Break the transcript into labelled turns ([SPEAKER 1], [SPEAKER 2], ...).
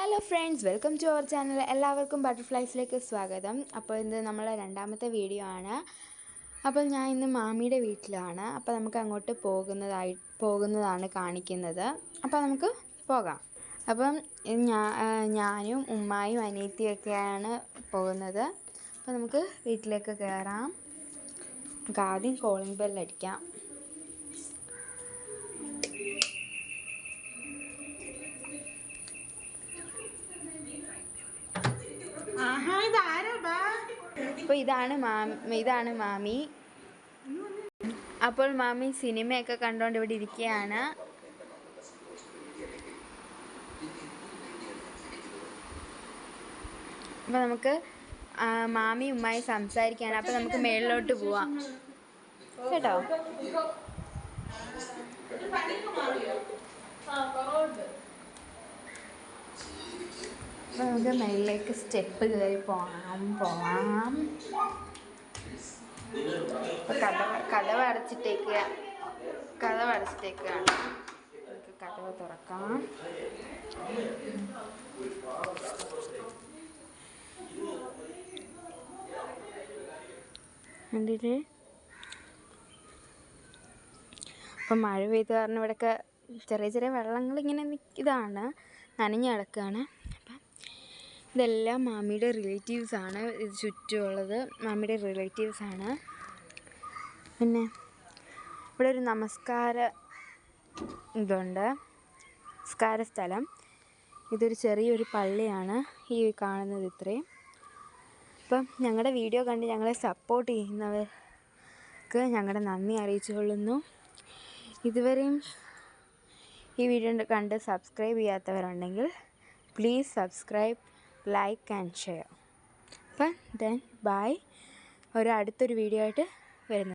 [SPEAKER 1] Hello friends, welcome to our channel. എല്ലാവർക്കും ബട്ടർഫ്ലൈസിലേക്ക് സ്വാഗതം. അപ്പോൾ ഇത് നമ്മളെ രണ്ടാമത്തെ വീഡിയോ ആണ്. അപ്പോൾ ഞാൻ ഇന്ന് മാമിയുടെ വീട്ടിലാണ്. അപ്പോൾ നമുക്ക് അങ്ങോട്ട് പോകുന്നതാണ് കാണിക്കുന്നത്. അപ്പോൾ നമുക്ക് പോകാം. അപ്പം ഞാനും ഉമ്മായും അനിയത്തിയൊക്കെയാണ് പോകുന്നത്. അപ്പോൾ നമുക്ക് വീട്ടിലേക്ക് കയറാം. നമുക്ക് ആദ്യം കോളിംഗ് ബെല്ലടിക്കാം. അപ്പോൾ ഇതാണ് മാമി. അപ്പോൾ മാമി സിനിമയൊക്കെ കണ്ടുകൊണ്ട് ഇവിടെ ഇരിക്കുകയാണ്. അപ്പോൾ നമുക്ക് മാമി ഉമ്മായി സംസാരിക്കുകയാണ്. അപ്പോൾ നമുക്ക് മേളിലോട്ട് പോവാം കേട്ടോ. അപ്പോൾ നമുക്ക് മേളിലേക്ക് സ്റ്റെപ്പ് കയറി പോവാം. കഥവ് അടച്ചിട്ടേക്കാണ്. നമുക്ക് കഥവ് തുറക്കാം. കണ്ടില്ലേ? അപ്പം മഴ പെയ്ത് കാരണം ഇവിടെയൊക്കെ ചെറിയ ചെറിയ വെള്ളങ്ങൾ ഇങ്ങനെ ഇതാണ്, നനഞ്ഞ് കിടക്കുകയാണ്. അപ്പം ഇതെല്ലാം മാമിയുടെ റിലേറ്റീവ്സാണ്. ഇത് ചുറ്റുമുള്ളത് മാമിയുടെ റിലേറ്റീവ്സാണ്. പിന്നെ ഇവിടെ ഒരു നമസ്കാര സ്ഥലം. ഇതൊരു ചെറിയൊരു പള്ളിയാണ് ഈ കാണുന്നത്. ഇത്രയും. അപ്പം ഞങ്ങളുടെ വീഡിയോ കണ്ട് ഞങ്ങളെ സപ്പോർട്ട് ചെയ്യുന്നവർക്ക് ഞങ്ങളുടെ നന്ദി അറിയിച്ചുകൊള്ളുന്നു. ഇതുവരെയും ഈ വീഡിയോ കണ്ട് സബ്സ്ക്രൈബ് ചെയ്യാത്തവരുണ്ടെങ്കിൽ please subscribe, like and share. അപ്പം ദെൻ ബൈ. അടുത്തൊരു വീഡിയോ ആയിട്ട് വരുന്നു.